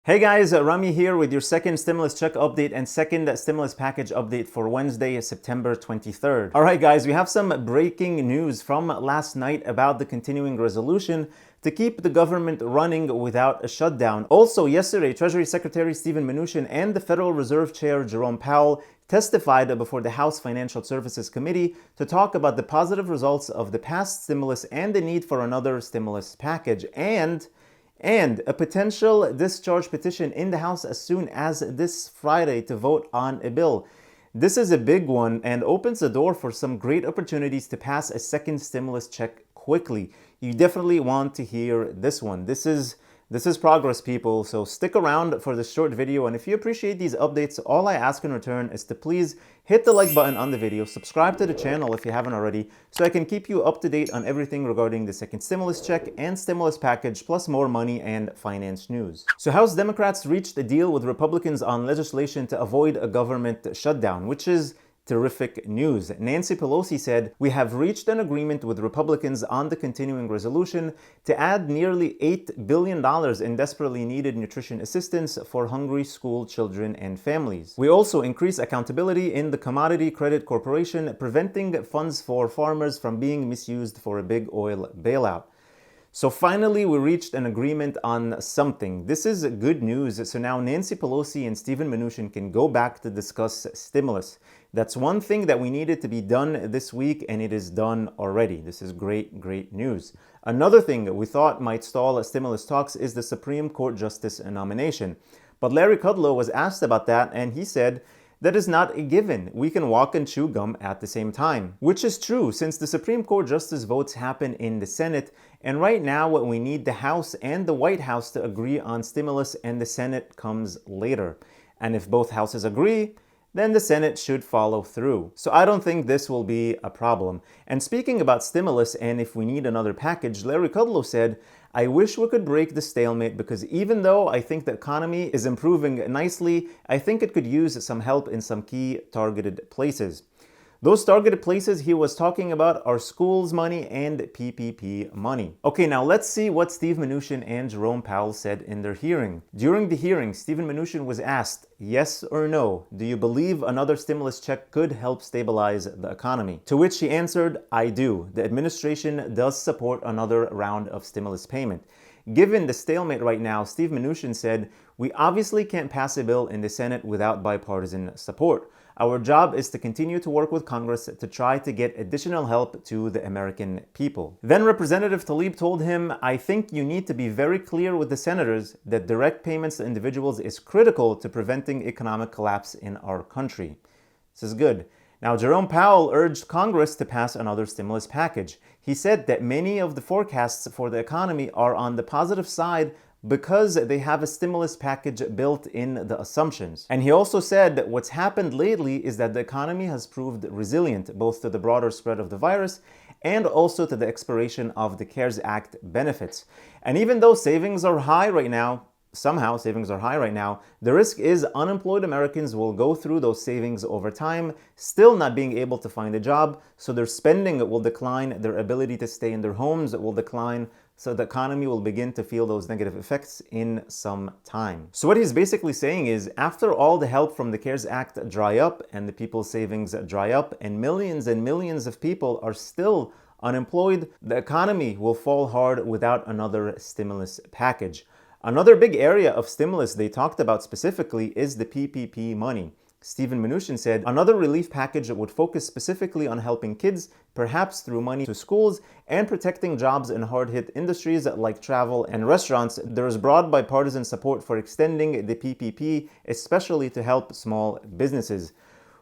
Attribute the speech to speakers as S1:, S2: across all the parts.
S1: Hey guys, Rami here with your second stimulus check update and second stimulus package update for Wednesday, September 23rd. All right guys, we have some breaking news from last night about the continuing resolution to keep the government running without a shutdown. Also yesterday, Treasury Secretary Steven Mnuchin and the Federal Reserve Chair Jerome Powell testified before the House Financial Services Committee to talk about the positive results of the past stimulus and the need for another stimulus package and a potential discharge petition in the House as soon as this Friday to vote on a bill. This is a big one and opens the door for some great opportunities to pass a second stimulus check quickly. You definitely want to hear this one. This is progress, people, so stick around for this short video, and if you appreciate these updates, all I ask in return is to please hit the like button on the video, subscribe to the channel if you haven't already, so I can keep you up to date on everything regarding the second stimulus check and stimulus package, plus more money and finance news. So House Democrats reached a deal with Republicans on legislation to avoid a government shutdown, which is terrific news. Nancy Pelosi said, "We have reached an agreement with Republicans on the continuing resolution to add nearly $8 billion in desperately needed nutrition assistance for hungry school children and families. We also increase accountability in the Commodity Credit Corporation, preventing funds for farmers from being misused for a big oil bailout." So finally, we reached an agreement on something. This is good news. So now Nancy Pelosi and Steven Mnuchin can go back to discuss stimulus. That's one thing that we needed to be done this week, and it is done already. This is great news. Another thing we thought might stall stimulus talks is the Supreme Court Justice nomination. But Larry Kudlow was asked about that, and he said, "That is not a given. We can walk and chew gum at the same time." Which is true, since the Supreme Court Justice votes happen in the Senate, and right now what we need the House and the White House to agree on stimulus, and the Senate comes later. And if both houses agree, then the Senate should follow through. So I don't think this will be a problem. And speaking about stimulus and if we need another package, Larry Kudlow said, "I wish we could break the stalemate because even though I think the economy is improving nicely, I think it could use some help in some key targeted places." Those targeted places he was talking about are schools money and PPP money. Okay, now let's see what Steve Mnuchin and Jerome Powell said in their hearing. During the hearing, Steven Mnuchin was asked, "Yes or no, do you believe another stimulus check could help stabilize the economy?" To which he answered, "I do. The administration does support another round of stimulus payment." Given the stalemate right now, Steve Mnuchin said, "We obviously can't pass a bill in the Senate without bipartisan support. Our job is to continue to work with Congress to try to get additional help to the American people." Then Representative Tlaib told him, "I think you need to be very clear with the senators that direct payments to individuals is critical to preventing economic collapse in our country." This is good. Now, Jerome Powell urged Congress to pass another stimulus package. He said that many of the forecasts for the economy are on the positive side because they have a stimulus package built in the assumptions. And he also said that what's happened lately is that the economy has proved resilient, both to the broader spread of the virus and also to the expiration of the CARES Act benefits. And even though savings are high right now, somehow savings are high right now, the risk is unemployed Americans will go through those savings over time, still not being able to find a job, so their spending will decline, their ability to stay in their homes will decline, so the economy will begin to feel those negative effects in some time. So what he's basically saying is, after all the help from the CARES Act dry up and the people's savings dry up and millions of people are still unemployed, the economy will fall hard without another stimulus package. Another big area of stimulus they talked about specifically is the PPP money. Steven Mnuchin said another relief package that would focus specifically on helping kids, perhaps through money to schools, and protecting jobs in hard-hit industries like travel and restaurants. There is broad bipartisan support for extending the PPP, especially to help small businesses.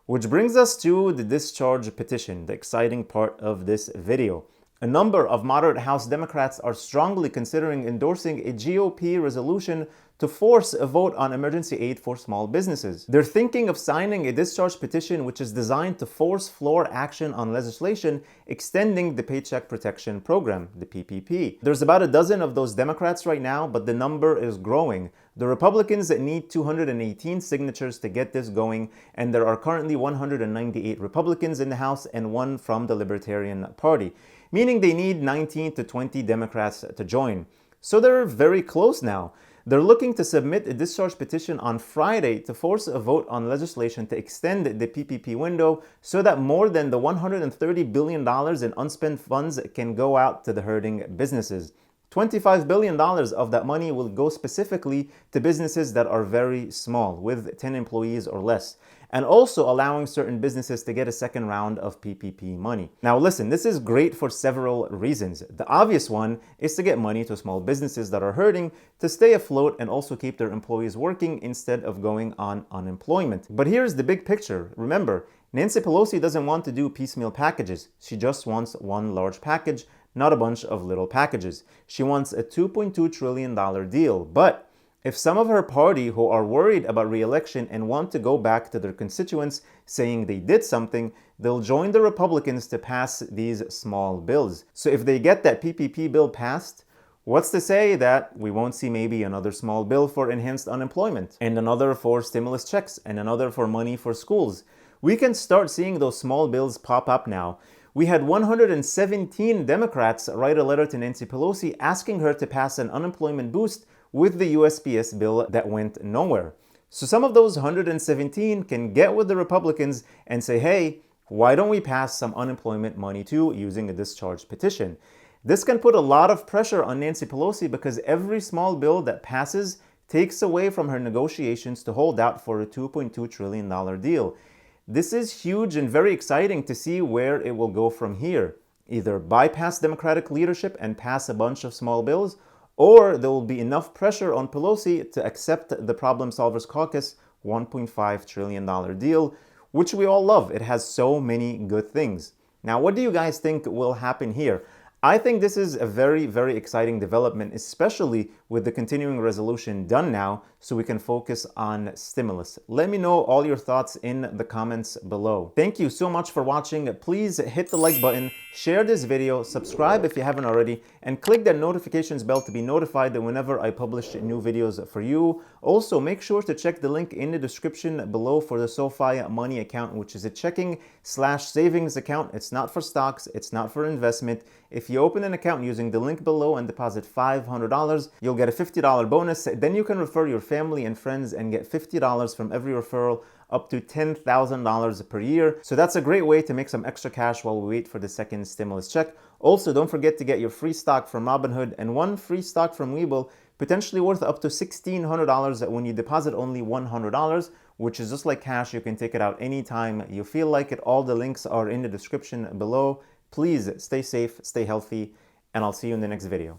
S1: Which brings us to the discharge petition, the exciting part of this video. A number of moderate House Democrats are strongly considering endorsing a GOP resolution to force a vote on emergency aid for small businesses. They're thinking of signing a discharge petition which is designed to force floor action on legislation extending the Paycheck Protection Program, the PPP. There's about a dozen of those Democrats right now, but the number is growing. The Republicans need 218 signatures to get this going, and there are currently 198 Republicans in the House and one from the Libertarian Party, meaning they need 19 to 20 Democrats to join. So they're very close now. They're looking to submit a discharge petition on Friday to force a vote on legislation to extend the PPP window so that more than the $130 billion in unspent funds can go out to the hurting businesses. $25 billion of that money will go specifically to businesses that are very small, with 10 employees or less, and also allowing certain businesses to get a second round of PPP money. Now listen, this is great for several reasons. The obvious one is to get money to small businesses that are hurting to stay afloat and also keep their employees working instead of going on unemployment. But here's the big picture. Remember, Nancy Pelosi doesn't want to do piecemeal packages. She just wants one large package, not a bunch of little packages. She wants a $2.2 trillion deal. But if some of her party who are worried about re-election and want to go back to their constituents saying they did something, they'll join the Republicans to pass these small bills. So if they get that PPP bill passed, what's to say that we won't see maybe another small bill for enhanced unemployment, and another for stimulus checks, and another for money for schools? We can start seeing those small bills pop up now. We had 117 Democrats write a letter to Nancy Pelosi asking her to pass an unemployment boost with the USPS bill that went nowhere. So some of those 117 can get with the Republicans and say, hey, why don't we pass some unemployment money too using a discharge petition? This can put a lot of pressure on Nancy Pelosi because every small bill that passes takes away from her negotiations to hold out for a $2.2 trillion deal. This is huge and very exciting to see where it will go from here. Either bypass Democratic leadership and pass a bunch of small bills, or there will be enough pressure on Pelosi to accept the Problem Solvers Caucus $1.5 trillion deal, which we all love. It has so many good things. Now, what do you guys think will happen here? I think this is a very, very exciting development, especially with the continuing resolution done now, so we can focus on stimulus. Let me know all your thoughts in the comments below. Thank you so much for watching. Please hit the like button, share this video, subscribe if you haven't already, and click that notifications bell to be notified whenever I publish new videos for you. Also, make sure to check the link in the description below for the SoFi Money account, which is a checking/savings account. It's not for stocks, it's not for investment. If you open an account using the link below and deposit $500, you'll get a $50 bonus. Then you can refer your family and friends and get $50 from every referral, up to $10,000 per year. So that's a great way to make some extra cash while we wait for the second stimulus check. Also, don't forget to get your free stock from Robinhood and one free stock from Webull, potentially worth up to $1,600 when you deposit only $100, which is just like cash. You can take it out anytime you feel like it. All the links are in the description below. Please stay safe, stay healthy, and I'll see you in the next video.